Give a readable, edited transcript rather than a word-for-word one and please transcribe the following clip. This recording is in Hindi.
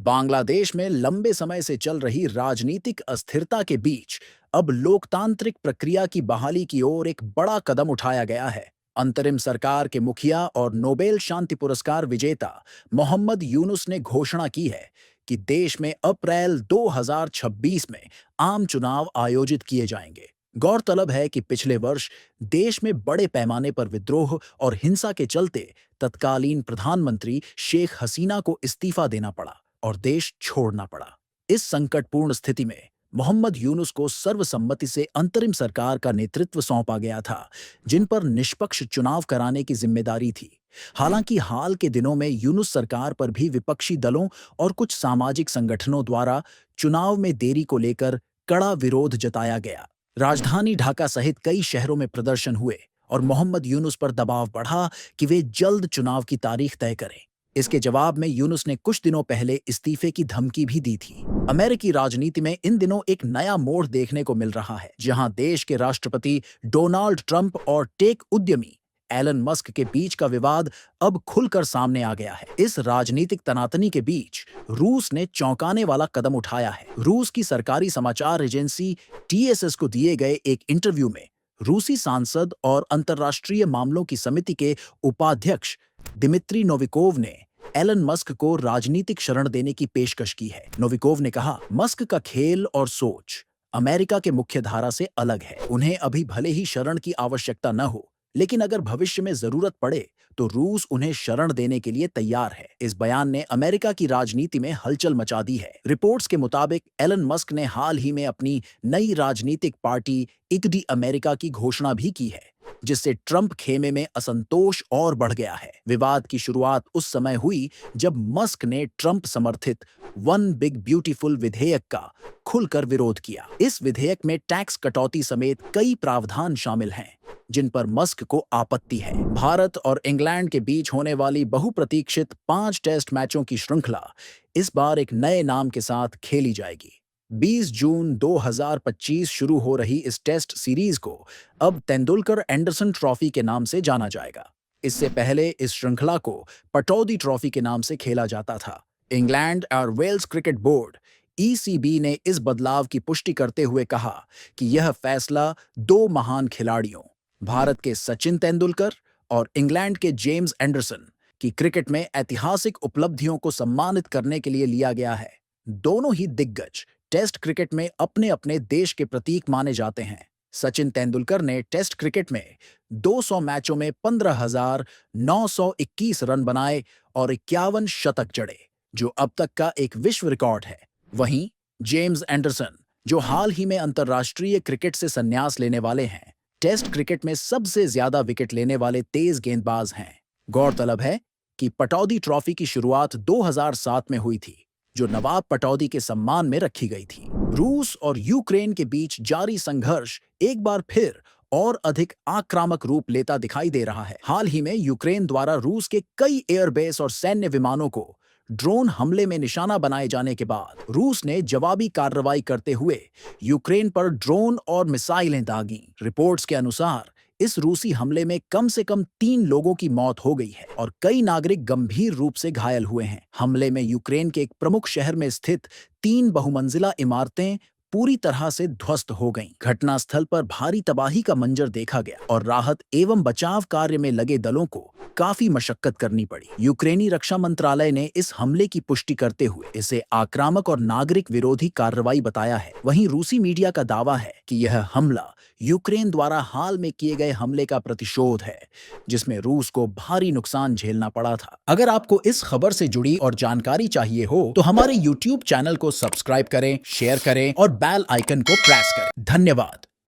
बांग्लादेश में लंबे समय से चल रही राजनीतिक अस्थिरता के बीच अब लोकतांत्रिक प्रक्रिया की बहाली की ओर एक बड़ा कदम उठाया गया है। अंतरिम सरकार के मुखिया और नोबेल शांति पुरस्कार विजेता मोहम्मद यूनुस ने घोषणा की है कि देश में अप्रैल 2026 में आम चुनाव आयोजित किए जाएंगे। गौरतलब है कि पिछले वर्ष देश में बड़े पैमाने पर विद्रोह और हिंसा के चलते तत्कालीन प्रधानमंत्री शेख हसीना को इस्तीफा देना पड़ा और देश छोड़ना पड़ा। इस संकटपूर्ण स्थिति में मोहम्मद यूनुस को सर्वसम्मति से अंतरिम सरकार का नेतृत्व सौंपा गया था, जिन पर निष्पक्ष चुनाव कराने की जिम्मेदारी थी। हालांकि हाल के दिनों में यूनुस सरकार पर भी विपक्षी दलों और कुछ सामाजिक संगठनों द्वारा चुनाव में देरी को लेकर कड़ा विरोध जताया गया। राजधानी ढाका सहित कई शहरों में प्रदर्शन हुए और मोहम्मद यूनुस पर दबाव बढ़ा कि वे जल्द चुनाव की तारीख तय करें। इसके जवाब में यूनुस ने कुछ दिनों पहले इस्तीफे की धमकी भी दी थी। अमेरिकी राजनीति में इन दिनों एक नया मोड़ देखने को मिल रहा है, जहां देश के राष्ट्रपति डोनाल्ड ट्रंप और टेक उद्यमी एलन मस्क के बीच का विवाद अब खुलकर सामने आ गया है। इस राजनीतिक तनातनी के बीच रूस ने चौंकाने वाला कदम उठाया है। रूस की सरकारी समाचार एजेंसी TSS को दिए गए एक इंटरव्यू में रूसी सांसद और अंतर्राष्ट्रीय मामलों की समिति के उपाध्यक्ष दिमित्री नोविकोव ने एलन मस्क को राजनीतिक शरण देने की पेशकश की है। नोविकोव ने कहा, मस्क का खेल और सोच अमेरिका के मुख्यधारा से अलग है। उन्हें अभी भले ही शरण की आवश्यकता न हो, लेकिन अगर भविष्य में जरूरत पड़े तो रूस उन्हें शरण देने के लिए तैयार है। इस बयान ने अमेरिका की राजनीति में हलचल मचा दी है। रिपोर्ट्स के मुताबिक एलन मस्क ने हाल ही में अपनी नई राजनीतिक पार्टी इक्डी अमेरिका की घोषणा भी की है, जिससे ट्रंप खेमे में असंतोष और बढ़ गया है। विवाद की शुरुआत उस समय हुई जब मस्क ने ट्रंप समर्थित वन बिग ब्यूटीफुल विधेयक का खुलकर विरोध किया। इस विधेयक में टैक्स कटौती समेत कई प्रावधान शामिल हैं, जिन पर मस्क को आपत्ति है। भारत और इंग्लैंड के बीच होने वाली बहुप्रतीक्षित 5 टेस्ट मैचों की श्रृंखला इस बार एक नए नाम के साथ खेली जाएगी। 20 जून 2025 शुरू हो रही इस टेस्ट सीरीज को अब तेंदुलकर एंडरसन ट्रॉफी के नाम से जाना जाएगा। इससे पहले इस श्रृंखला को पटौदी ट्रॉफी के नाम से खेला जाता था। इंग्लैंड और वेल्स क्रिकेट बोर्ड ECB ने इस बदलाव की पुष्टि करते हुए कहा कि यह फैसला 2 महान खिलाड़ियों, भारत के सचिन तेंदुलकर और इंग्लैंड के जेम्स एंडरसन की क्रिकेट में ऐतिहासिक उपलब्धियों को सम्मानित करने के लिए लिया गया है। दोनों ही दिग्गज टेस्ट क्रिकेट में अपने अपने देश के प्रतीक माने जाते हैं। सचिन तेंदुलकर ने टेस्ट क्रिकेट में 200 मैचों में 15,921 रन बनाए और 51 शतक जड़े, जो अब तक का एक विश्व रिकॉर्ड है। वहीं जेम्स एंडरसन, जो हाल ही में अंतर्राष्ट्रीय क्रिकेट से संन्यास लेने वाले हैं, टेस्ट क्रिकेट में सबसे ज्यादा विकेट लेने वाले तेज गेंदबाज हैं। गौरतलब है कि पटौदी ट्रॉफी की शुरुआत 2007 में हुई थी, जो नवाब पटौदी के सम्मान में रखी गई थी। रूस और यूक्रेन के बीच जारी संघर्ष एक बार फिर और अधिक आक्रामक रूप लेता दिखाई दे रहा है। हाल ही में यूक्रेन द्वारा रूस के कई एयरबेस और सैन्य विमानों को ड्रोन हमले में निशाना बनाए जाने के बाद रूस ने जवाबी कार्रवाई करते हुए यूक्रेन पर ड्रोन और मिसाइलें दागी। रिपोर्ट्स के अनुसार इस रूसी हमले में कम से कम 3 लोगों की मौत हो गई है और कई नागरिक गंभीर रूप से घायल हुए हैं। हमले में यूक्रेन के एक प्रमुख शहर में स्थित 3 बहुमंजिला इमारतें पूरी तरह से ध्वस्त हो गईं। घटनास्थल पर भारी तबाही का मंजर देखा गया और राहत एवं बचाव कार्य में लगे दलों को काफी मशक्कत करनी पड़ी। यूक्रेनी रक्षा मंत्रालय ने इस हमले की पुष्टि करते हुए इसे आक्रामक और नागरिक विरोधी कार्रवाई बताया है। वहीं रूसी मीडिया का दावा है कि यह हमला यूक्रेन द्वारा हाल में किए गए हमले का प्रतिशोध है, जिसमें रूस को भारी नुकसान झेलना पड़ा था। अगर आपको इस खबर से जुड़ी और जानकारी चाहिए हो तो हमारे YouTube चैनल को सब्सक्राइब करें, शेयर करें और बेल आइकन को प्रेस करें। धन्यवाद।